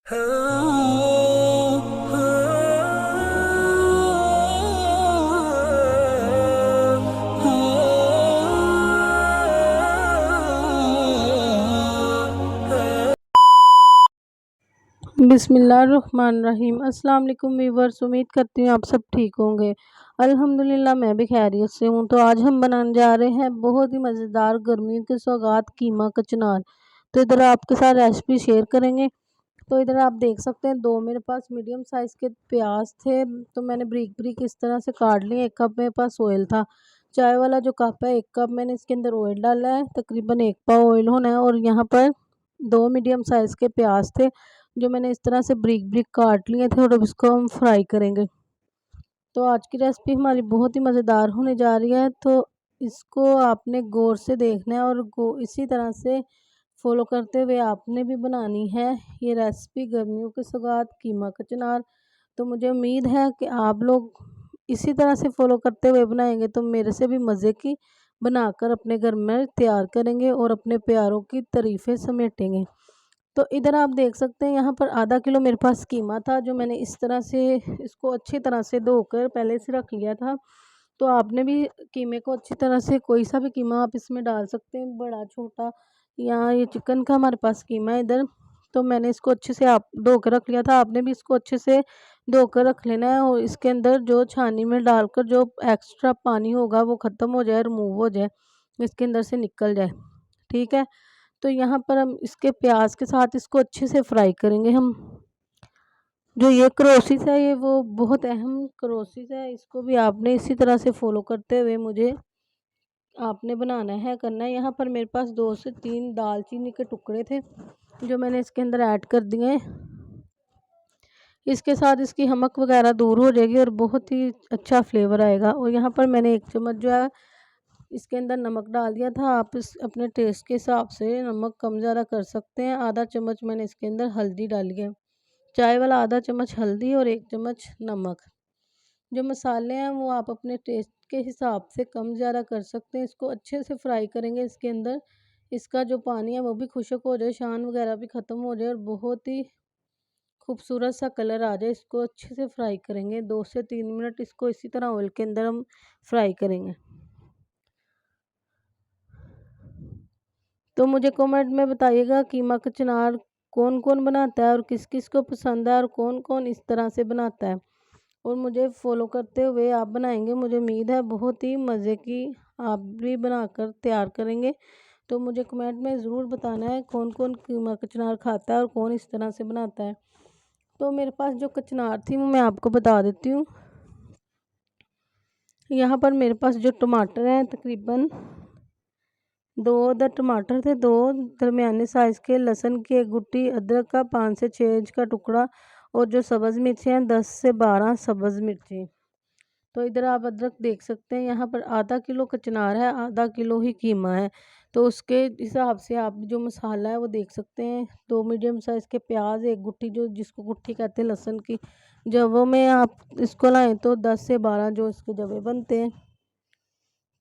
बिस्मिल्लाहिर्रहमानिर्रहीम। अस्सलाम वालेकुम व्यूअर्स, उम्मीद करती हूँ आप सब ठीक होंगे। अल्हम्दुलिल्लाह मैं भी खैरियत से हूँ। तो आज हम बनाने जा रहे हैं बहुत ही मज़ेदार गर्मियों के सौगात कीमा कचनार। तो इधर आपके साथ रेसिपी शेयर करेंगे। तो इधर आप देख सकते हैं दो मेरे पास मीडियम साइज़ के प्याज थे, तो मैंने ब्रीक ब्रीक इस तरह से काट लिए। एक कप मेरे पास ऑयल था, चाय वाला जो कप है, एक कप मैंने इसके अंदर ऑयल डाला है, तकरीबन एक पाव ऑयल होना है। और यहाँ पर दो मीडियम साइज़ के प्याज थे जो मैंने इस तरह से ब्रीक ब्रीक काट लिए थे, और अब इसको हम फ्राई करेंगे। तो आज की रेसिपी हमारी बहुत ही मज़ेदार होने जा रही है, तो इसको आपने गौर से देखना है और इसी तरह से फॉलो करते हुए आपने भी बनानी है ये रेसिपी गर्मियों के सौगात कीमा कचनार। तो मुझे उम्मीद है कि आप लोग इसी तरह से फॉलो करते हुए बनाएंगे तो मेरे से भी मज़े की बनाकर अपने घर में तैयार करेंगे और अपने प्यारों की तारीफ़ें समेटेंगे। तो इधर आप देख सकते हैं यहाँ पर आधा किलो मेरे पास कीमा था, जो मैंने इस तरह से इसको अच्छी तरह से धोकर पहले से रख लिया था। तो आपने भी कीमे को अच्छी तरह से, कोई सा भी कीमा आप इसमें डाल सकते हैं, बड़ा छोटा। यहाँ ये चिकन का हमारे पास कीमा है इधर। तो मैंने इसको अच्छे से आप धो कर रख लिया था, आपने भी इसको अच्छे से धो कर रख लेना है। और इसके अंदर जो छानी में डालकर जो एक्स्ट्रा पानी होगा वो ख़त्म हो जाए, रिमूव हो जाए, इसके अंदर से निकल जाए, ठीक है। तो यहाँ पर हम इसके प्याज के साथ इसको अच्छे से फ्राई करेंगे। हम जो ये क्रोसिस है, ये वो बहुत अहम क्रोसिस है, इसको भी आपने इसी तरह से फॉलो करते हुए मुझे आपने बनाना है, करना है। यहाँ पर मेरे पास 2 से 3 दालचीनी के टुकड़े थे जो मैंने इसके अंदर ऐड कर दिए। इसके साथ इसकी हमक वगैरह दूर हो जाएगी और बहुत ही अच्छा फ्लेवर आएगा। और यहाँ पर मैंने 1 चम्मच जो है इसके अंदर नमक डाल दिया था। आप इस अपने टेस्ट के हिसाब से नमक कम ज़्यादा कर सकते हैं। आधा चम्मच मैंने इसके अंदर हल्दी डाली है, चाय वाला आधा चम्मच हल्दी और 1 चम्मच नमक। जो मसाले हैं वो आप अपने टेस्ट के हिसाब से कम ज़्यादा कर सकते हैं। इसको अच्छे से फ्राई करेंगे, इसके अंदर इसका जो पानी है वो भी खुश्क हो जाए, शान वगैरह भी ख़त्म हो जाए और बहुत ही खूबसूरत सा कलर आ जाए। इसको अच्छे से फ्राई करेंगे, 2 से 3 मिनट इसको इसी तरह ऑयल के अंदर हम फ्राई करेंगे। तो मुझे कमेंट में बताइएगा कीमा कचनार कौन कौन बनाता है और किस किस को पसंद है और कौन कौन इस तरह से बनाता है। और मुझे फॉलो करते हुए आप बनाएंगे, मुझे उम्मीद है बहुत ही मज़े की आप भी बनाकर तैयार करेंगे। तो मुझे कमेंट में ज़रूर बताना है कौन कौन कीमा कचनार खाता है और कौन इस तरह से बनाता है। तो मेरे पास जो कचनार थी वो मैं आपको बता देती हूँ। यहाँ पर मेरे पास जो टमाटर हैं, तकरीबन 2 अदर टमाटर थे, 2 दरमियाने साइज़ के लहसुन की 1 गुट्टी, अदरक का 5 से 6 इंच का टुकड़ा और जो सब्ज़ मिर्ची हैं 10 से 12 सब्ज़ मिर्ची। तो इधर आप अदरक देख सकते हैं। यहाँ पर आधा किलो कचनार है, आधा किलो ही कीमा है, तो उसके हिसाब से आप जो मसाला है वो देख सकते हैं। 2 मीडियम साइज़ के प्याज, 1 गुट्टी जो जिसको गुट्टी कहते हैं लहसुन की, जवों में आप इसको लाएँ तो 10 से 12 जो इसके जवे बनते हैं।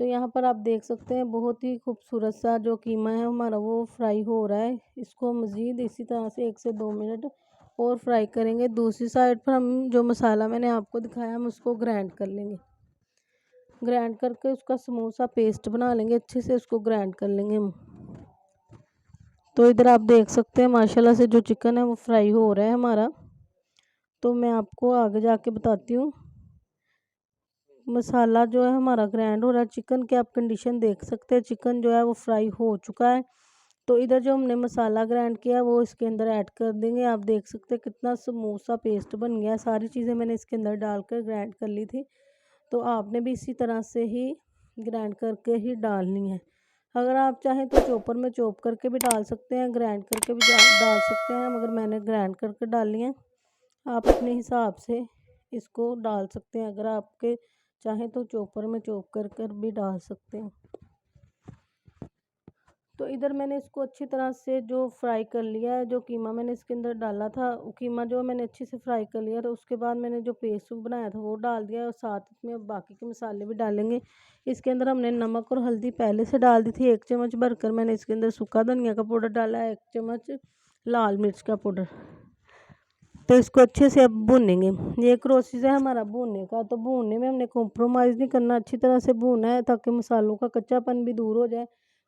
तो यहाँ पर आप देख सकते हैं बहुत ही खूबसूरत सा जो कीमा है हमारा वो फ्राई हो रहा है। इसको मज़ीद इसी तरह से 1 से 2 मिनट और फ्राई करेंगे। दूसरी साइड पर हम जो मसाला मैंने आपको दिखाया हम उसको ग्राइंड कर लेंगे। ग्राइंड करके उसका स्मूथ सा पेस्ट बना लेंगे, अच्छे से उसको ग्राइंड कर लेंगे हम। तो इधर आप देख सकते हैं माशाल्लाह से जो चिकन है वो फ्राई हो रहा है हमारा। तो मैं आपको आगे जाके बताती हूँ। मसाला जो है हमारा ग्राइंड हो रहा है, चिकन की आप कंडीशन देख सकते हैं, चिकन जो है वो फ्राई हो चुका है। तो इधर जो हमने मसाला ग्राइंड किया वो इसके अंदर ऐड कर देंगे। आप देख सकते हैं कितना स्मूथ सा पेस्ट बन गया। सारी चीज़ें मैंने इसके अंदर डालकर ग्राइंड कर ली थी, तो आपने भी इसी तरह से ही ग्राइंड करके ही डालनी है। अगर आप चाहें तो चॉपर में चॉप करके भी डाल सकते हैं, ग्राइंड करके भी डाल सकते हैं, मगर मैंने ग्राइंड करके डाली है। आप अपने हिसाब से इसको डाल सकते हैं, अगर आपके चाहें तो चॉपर में चॉप कर भी डाल सकते हैं। तो इधर मैंने इसको अच्छी तरह से जो फ्राई कर लिया है, जो कीमा मैंने इसके अंदर डाला था, वो कीमा जो मैंने अच्छे से फ्राई कर लिया था, उसके बाद मैंने जो पेस्ट बनाया था वो डाल दिया और साथ में अब बाकी के मसाले भी डालेंगे। इसके अंदर हमने नमक और हल्दी पहले से डाल दी थी, 1 चम्मच भरकर मैंने इसके अंदर सूखा धनिया का पाउडर डाला है, 1 चम्मच लाल मिर्च का पाउडर। तो इसको अच्छे से अब भूनेंगे। ये प्रोसेस है हमारा भूनने का। तो भूनने में हमने कॉम्प्रोमाइज़ नहीं करना, अच्छी तरह से भूनना है ताकि मसालों का कच्चापन भी दूर हो जाए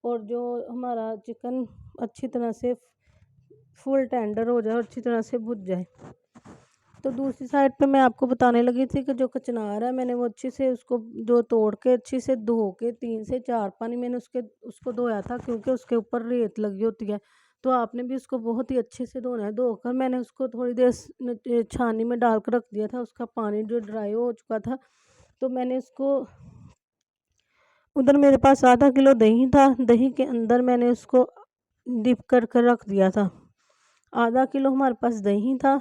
और जो हमारा चिकन अच्छी तरह से फुल टेंडर हो जाए और अच्छी तरह से भुज जाए। तो दूसरी साइड पे मैं आपको बताने लगी थी कि जो कचनार है मैंने वो अच्छे से उसको जो तोड़ के अच्छे से धो के 3 से 4 पानी मैंने उसको धोया था, क्योंकि उसके ऊपर रेत लगी होती है। तो आपने भी उसको बहुत ही अच्छे से धोना है। धोकर मैंने उसको थोड़ी देर छानी में डाल कर रख दिया था, उसका पानी जो ड्राई हो चुका था। तो मैंने उसको उधर मेरे पास आधा किलो दही था, दही के अंदर मैंने उसको डिप कर कर रख दिया था। आधा किलो हमारे पास दही था,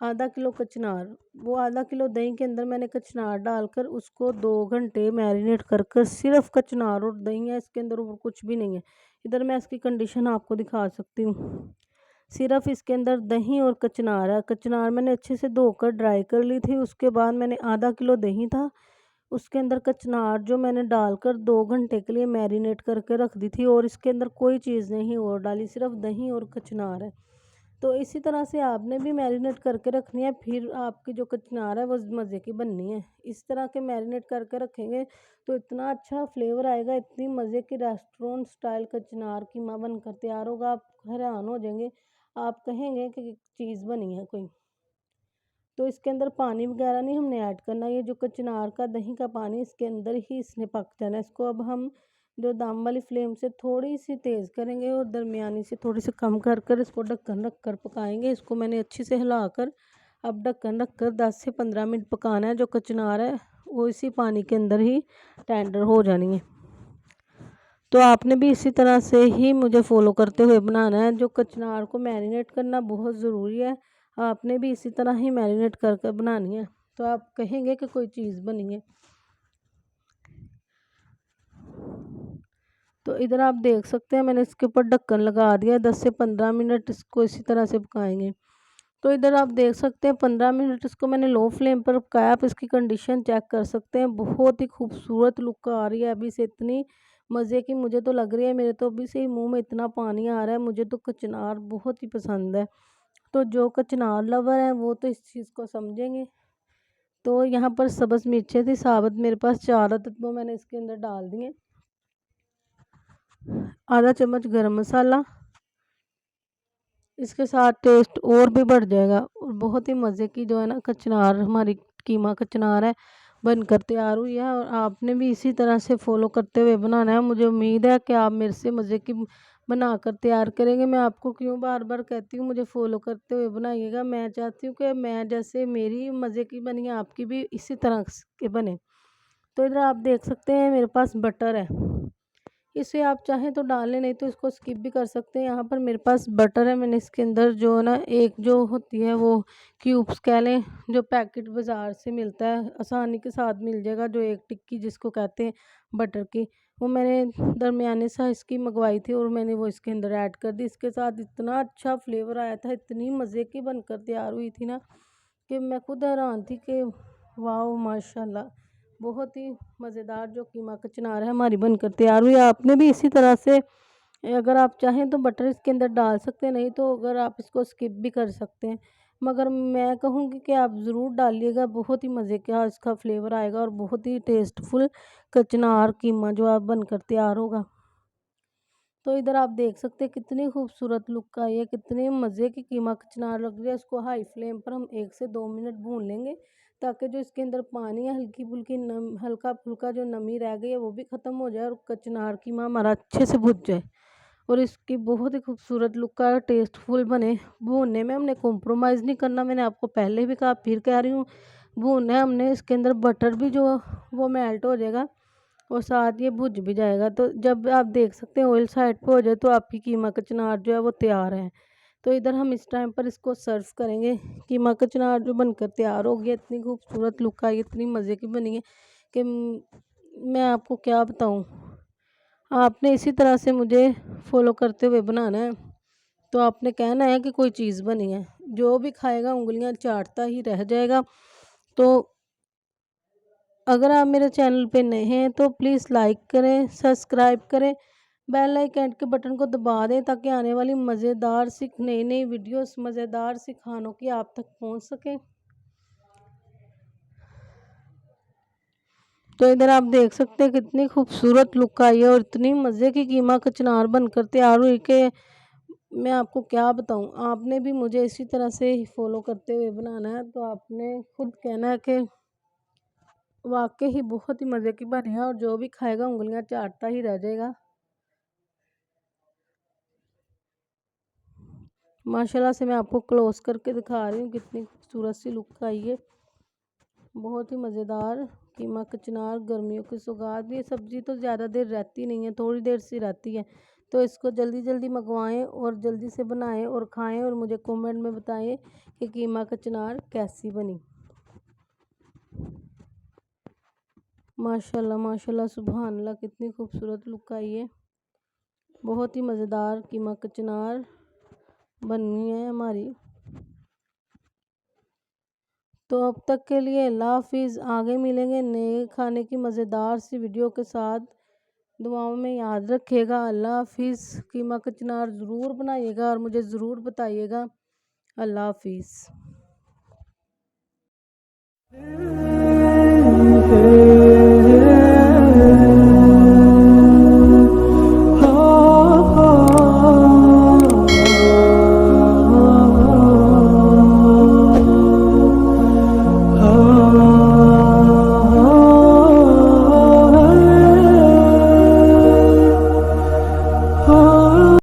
आधा किलो कचनार। वो आधा किलो दही के अंदर मैंने कचनार डालकर उसको 2 घंटे मैरिनेट कर कर, सिर्फ कचनार और दही है इसके अंदर और कुछ भी नहीं है। इधर मैं इसकी कंडीशन आपको दिखा सकती हूँ। सिर्फ इसके अंदर दही और कचनार है। कचनार मैंने अच्छे से धोकर ड्राई कर ली थी। उसके बाद मैंने आधा किलो दही था, उसके अंदर कचनार जो मैंने डालकर 2 घंटे के लिए मैरिनेट करके रख दी थी, और इसके अंदर कोई चीज़ नहीं और डाली, सिर्फ दही और कचनार है। तो इसी तरह से आपने भी मैरिनेट करके रखनी है, फिर आपकी जो कचनार है वो मज़े की बननी है। इस तरह के मैरिनेट करके रखेंगे तो इतना अच्छा फ्लेवर आएगा, इतनी मज़े की रेस्टोरेंट स्टाइल कचनार कीमा बनकर तैयार होगा। आप हैरान हो जाएंगे, आप कहेंगे कि चीज़ बनी है कोई। तो इसके अंदर पानी वगैरह नहीं हमने ऐड करना, ये जो कचनार का दही का पानी इसके अंदर ही इसने पक जाना है। इसको अब हम जो दम वाली फ्लेम से थोड़ी सी तेज़ करेंगे और दरमियानी से थोड़ी सी कम कर कर इसको ढक्कन रख कर पकाएंगे। इसको मैंने अच्छे से हिलाकर अब ढक्कन रख कर 10 से 15 मिनट पकाना है। जो कचनार है वो इसी पानी के अंदर ही टेंडर हो जानी है। तो आपने भी इसी तरह से ही मुझे फॉलो करते हुए बनाना है। जो कचनार को मैरिनेट करना बहुत ज़रूरी है, आपने भी इसी तरह ही मैरिनेट कर कर बनानी है, तो आप कहेंगे कि कोई चीज़ बनी है। तो इधर आप देख सकते हैं मैंने इसके ऊपर ढक्कन लगा दिया। 10 से 15 मिनट इसको इसी तरह से पकाएंगे। तो इधर आप देख सकते हैं 15 मिनट इसको मैंने लो फ्लेम पर पकाया। आप इसकी कंडीशन चेक कर सकते हैं, बहुत ही खूबसूरत लुक आ रही है अभी से, इतनी मज़े की मुझे तो लग रही है। मेरे तो अभी से ही मुंह में इतना पानी आ रहा है। मुझे तो कचनार बहुत ही पसंद है। तो जो कचनार लवर हैं वो तो इस चीज़ को समझेंगे। तो यहाँ पर सब्ज़ मिर्चें थी साबुत मेरे पास 4, तो वो मैंने इसके अंदर डाल दिए। आधा चम्मच गरम मसाला, इसके साथ टेस्ट और भी बढ़ जाएगा और बहुत ही मज़े की जो है ना कचनार हमारी कीमा कचनार है बनकर तैयार हुई है। और आपने भी इसी तरह से फॉलो करते हुए बनाना है। मुझे उम्मीद है कि आप मेरे से मज़े की बनाकर तैयार करेंगे। मैं आपको क्यों बार बार कहती हूँ मुझे फॉलो करते हुए बनाइएगा। मैं चाहती हूँ कि मैं जैसे मेरी मज़े की बनी है आपकी भी इसी तरह के बने। तो इधर आप देख सकते हैं मेरे पास बटर है, इसे आप चाहें तो डाल लें, नहीं तो इसको स्किप भी कर सकते हैं। यहाँ पर मेरे पास बटर है, मैंने इसके अंदर जो ना एक जो होती है वो क्यूब्स कह लें, जो पैकेट बाज़ार से मिलता है आसानी के साथ मिल जाएगा, जो एक टिक्की जिसको कहते हैं बटर की, वो मैंने दरमियाने साइज़ की मंगवाई थी और मैंने वो इसके अंदर ऐड कर दी। इसके साथ इतना अच्छा फ्लेवर आया था, इतनी मज़े की बनकर तैयार हुई थी ना कि मैं खुद हैरान थी कि वाह माशाल्लाह, बहुत ही मज़ेदार जो कीमा कचनार है हमारी बनकर तैयार हुई। आपने भी इसी तरह से अगर आप चाहें तो बटर इसके अंदर डाल सकते हैं, नहीं तो अगर आप इसको स्किप भी कर सकते हैं। मगर मैं कहूँगी कि आप ज़रूर डालिएगा, बहुत ही मज़े का इसका फ्लेवर आएगा और बहुत ही टेस्टफुल कचनार कीमा जो आप बनकर तैयार होगा। तो इधर आप देख सकते हैं कितनी खूबसूरत लुक आई है, कितने मज़े की कीमा कचनार लग रही है। इसको हाई फ्लेम पर हम 1 से 2 मिनट भून लेंगे ताकि जो इसके अंदर पानी है हल्की फुल्की हल्का फुल्का जो नमी रह गई है वो भी ख़त्म हो जाए और कचनार कीमा हमारा अच्छे से भुज जाए और इसकी बहुत ही खूबसूरत लुक का टेस्टफुल बने। भूनने में हमने कॉम्प्रोमाइज़ नहीं करना, मैंने आपको पहले भी कहा फिर कह रही हूँ। भूनना है हमने, इसके अंदर बटर भी जो वो मेल्ट हो जाएगा और साथ ये भुज भी जाएगा। तो जब आप देख सकते हैं ऑयल साइड पे हो जाए तो आपकी कीमा कचनार जो है वो तैयार है। तो इधर हम इस टाइम पर इसको सर्व करेंगे। कीमा कचनार जो बनकर तैयार हो गया, इतनी खूबसूरत लुक आई, इतनी मज़े की बनी है कि मैं आपको क्या बताऊं। आपने इसी तरह से मुझे फॉलो करते हुए बनाना है। तो आपने कहना है कि कोई चीज़ बनी है, जो भी खाएगा उंगलियां चाटता ही रह जाएगा। तो अगर आप मेरे चैनल पे नए हैं तो प्लीज़ लाइक करें, सब्सक्राइब करें, बेल आइकन के बटन को दबा दें ताकि आने वाली मज़ेदार सी नई नई वीडियोस, मज़ेदार सी खानों की आप तक पहुंच सके। तो इधर आप देख सकते हैं कितनी खूबसूरत लुक आई है और इतनी मज़े की कीमा कचनार बनकर तैयार हुई कि मैं आपको क्या बताऊं। आपने भी मुझे इसी तरह से ही फॉलो करते हुए बनाना है, तो आपने खुद कहना है कि वाकई ही बहुत ही मज़े की बनी है और जो भी खाएगा उंगलियां चाटता ही रह जाएगा। माशाल्लाह से मैं आपको क्लोज करके दिखा रही हूँ कितनी खूबसूरत सी लुक आई है। बहुत ही मज़ेदार कीमा कचनार, गर्मियों की सौगात। ये सब्ज़ी तो ज़्यादा देर रहती नहीं है, थोड़ी देर सी रहती है, तो इसको जल्दी जल्दी मंगवाएं और जल्दी से बनाएं और खाएं और मुझे कमेंट में बताएं कि कीमा कचनार कैसी बनी। माशाल्लाह माशाल्लाह सुभान अल्लाह, कितनी खूबसूरत लुक आई है। बहुत ही मज़ेदार कीमा कचनार बनी है हमारी। तो अब तक के लिए अल्लाह हाफिज़। आगे मिलेंगे नए खाने की मज़ेदार सी वीडियो के साथ। दुआओं में याद रखिएगा। अल्लाह हाफिज़। कीमा कचनार ज़रूर बनाइएगा और मुझे ज़रूर बताइएगा। अल्लाह हाफिज़।